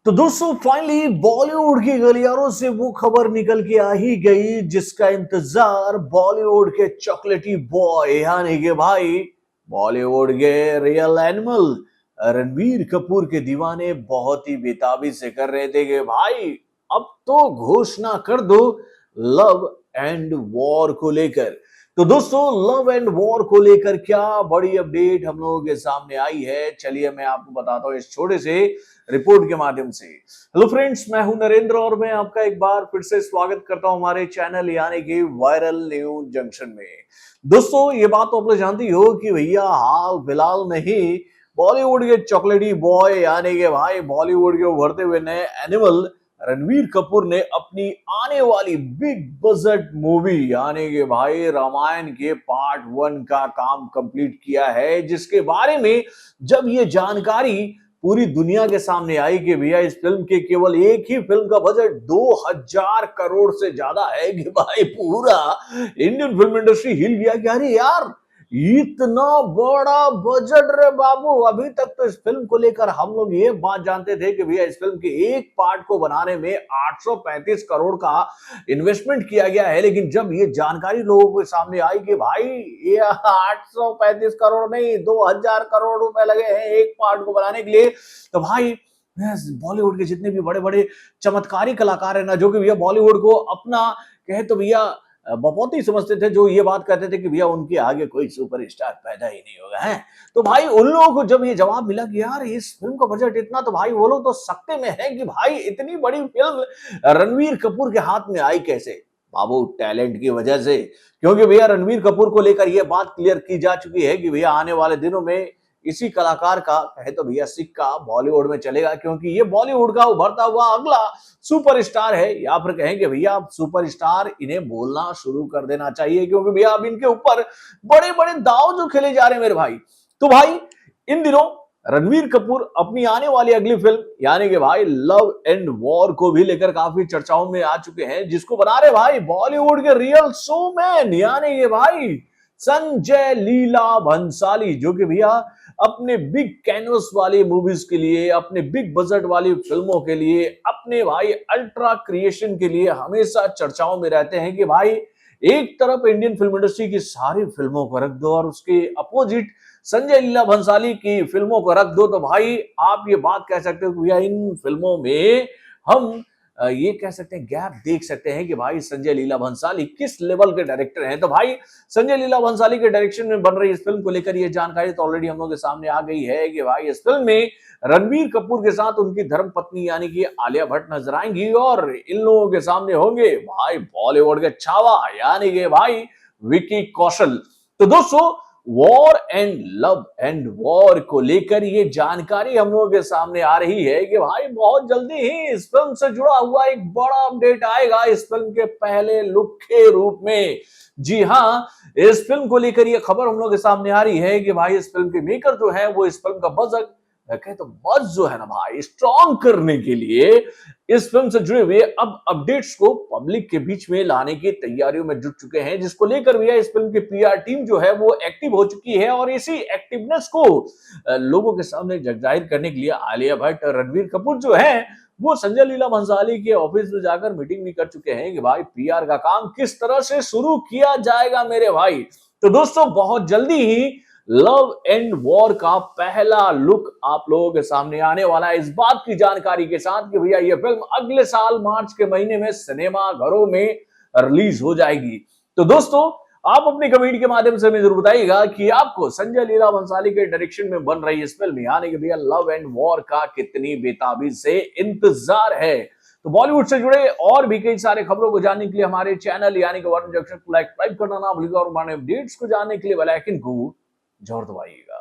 तो दोस्तों फाइनली बॉलीवुड की गलियारों से वो खबर निकल के आ ही गई जिसका इंतजार बॉलीवुड के चॉकलेटी बॉय यानी कि भाई बॉलीवुड के रियल एनिमल रणबीर कपूर के दीवाने बहुत ही बेताबी से कर रहे थे कि भाई अब तो घोषणा कर दो लव एंड वॉर को लेकर। तो दोस्तों लव एंड वॉर को लेकर क्या बड़ी अपडेट हम लोगों के सामने आई है, चलिए मैं आपको बताता हूं इस छोटे से रिपोर्ट के माध्यम से। हेलो फ्रेंड्स, मैं हूं नरेंद्र और मैं आपका एक बार फिर से स्वागत करता हूं हमारे चैनल यानी कि वायरल न्यूज जंक्शन में। दोस्तों ये बात तो आप लोग जानती हो कि भैया हाल फिलहाल में ही बॉलीवुड के चॉकलेटी बॉय यानी कि भाई बॉलीवुड के उभरते हुए नए एनिमल रणवीर कपूर ने अपनी आने वाली बिग बजट मूवी यानी कि भाई रामायण के पार्ट 1 का काम कंप्लीट किया है, जिसके बारे में जब ये जानकारी पूरी दुनिया के सामने आई कि भैया इस फिल्म के केवल एक ही फिल्म का बजट 2000 करोड़ से ज्यादा है कि भाई पूरा इंडियन फिल्म इंडस्ट्री हिल गया कि अरे यार इतना बड़ा बजट रे बाबू। अभी तक तो इस फिल्म को लेकर हम लोग ये बात जानते थे कि भैया इस फिल्म के एक पार्ट को बनाने में 835 करोड़ का इन्वेस्टमेंट किया गया है, लेकिन जब ये जानकारी लोगों के सामने आई कि भाई ये 835 करोड़ नहीं 2000 करोड़ रुपए लगे हैं एक पार्ट को बनाने के लिए, तो भाई बॉलीवुड के जितने भी बड़े बड़े चमत्कारी कलाकार है ना, जो कि भैया बॉलीवुड को अपना कहे तो भैया बहुत ही समझते थे, जो ये बात कहते थे कि भैया उनके आगे कोई सुपरस्टार पैदा ही नहीं होगा है। तो भाई उन लोगों को जब ये जवाब मिला कि यार इस फिल्म का बजट इतना, तो भाई वो लोग तो सकते में है कि भाई इतनी बड़ी फिल्म रणवीर कपूर के हाथ में आई कैसे। बाबू टैलेंट की वजह से, क्योंकि भैया रणवीर कपूर को लेकर यह बात क्लियर की जा चुकी है कि भैया आने वाले दिनों में इसी कलाकार का कहे तो भैया सिक्का बॉलीवुड में चलेगा, क्योंकि ये बॉलीवुड का उभरता हुआ अगला सुपरस्टार है, या फिर कहेंगे भैया सुपरस्टार इन्हें बोलना शुरू कर देना चाहिए, क्योंकि भैया अब इनके ऊपर बड़े बड़े दाव जो खेले जा रहे हैं मेरे भाई। तो भाई इन दिनों रणवीर कपूर अपनी आने वाली अगली फिल्म यानी कि भाई लव एंड वॉर को भी लेकर काफी चर्चाओं में आ चुके हैं, जिसको बना रहे भाई बॉलीवुड के रियल शोमैन यानी कि भाई संजय लीला भंसाली, जो कि भैया अपने बिग कैनवस वाली मूवीज के लिए, अपने बिग बजट वाली फिल्मों के लिए, अपने भाई अल्ट्रा क्रिएशन के लिए हमेशा चर्चाओं में रहते हैं कि भाई एक तरफ इंडियन फिल्म इंडस्ट्री की सारी फिल्मों को रख दो और उसके अपोजिट संजय लीला भंसाली की फिल्मों को रख दो, तो भाई आप ये बात कह सकते हो कि भैया इन फिल्मों में हम ये कह सकते हैं गैप देख सकते हैं कि भाई संजय लीला भंसाली किस लेवल के डायरेक्टर हैं। तो भाई संजय लीला भंसाली के डायरेक्शन में बन रही इस फिल्म को लेकर ये जानकारी तो ऑलरेडी हम लोगों के सामने आ गई है कि भाई इस फिल्म में रणबीर कपूर के साथ उनकी धर्मपत्नी यानी कि आलिया भट्ट नजर आएंगी और इन लोगों के सामने होंगे भाई बॉलीवुड के छावा यानी कि भाई विकी कौशल। तो दोस्तों war and love and war को लेकर ये जानकारी हम लोगों के सामने आ रही है कि भाई बहुत जल्दी ही इस फिल्म से जुड़ा हुआ एक बड़ा अपडेट आएगा इस फिल्म के पहले लुक के रूप में। जी हाँ, इस फिल्म को लेकर ये खबर हम लोग के सामने आ रही है कि भाई इस फिल्म के मेकर जो है वो इस फिल्म का बजट कहे तो बस जो है ना भाई स्ट्रॉन्ग करने के लिए इस फिल्म से जुड़े हुए अब अपडेट्स को पब्लिक के बीच में लाने की तैयारियों में जुट चुके हैं, जिसको लेकर भैया इस फिल्म की पीआर टीम जो है वो एक्टिव हो चुकी है और इसी एक्टिवनेस को लोगों के सामने जाहिर करने के लिए आलिया भट्ट और रणवीर कपूर जो है वो संजय लीला भंसाली के ऑफिस में जाकर मीटिंग भी कर चुके हैं कि भाई पीआर का काम किस तरह से शुरू किया जाएगा मेरे भाई। तो दोस्तों बहुत जल्दी ही लव एंड वॉर का पहला लुक आप लोगों के सामने आने वाला है, इस बात की जानकारी के साथ कि भैया ये फिल्म अगले साल मार्च के महीने में सिनेमा घरों में रिलीज हो जाएगी। तो दोस्तों आप अपनी कमेंट के माध्यम से जरूर बताइएगा कि आपको संजय लीला भंसाली के डायरेक्शन में बन रही इस फिल्म यानी कि भैया लव एंड वॉर का कितनी बेताबी से इंतजार है। तो बॉलीवुड से जुड़े और भी कई सारे खबरों को जानने के लिए हमारे चैनल यानी कि वायरल जंक्शन को लाइक करना ना भूलिएगा और हमारे अपडेट्स को जानने के लिए बेल आइकन को जरूर दबाइएगा।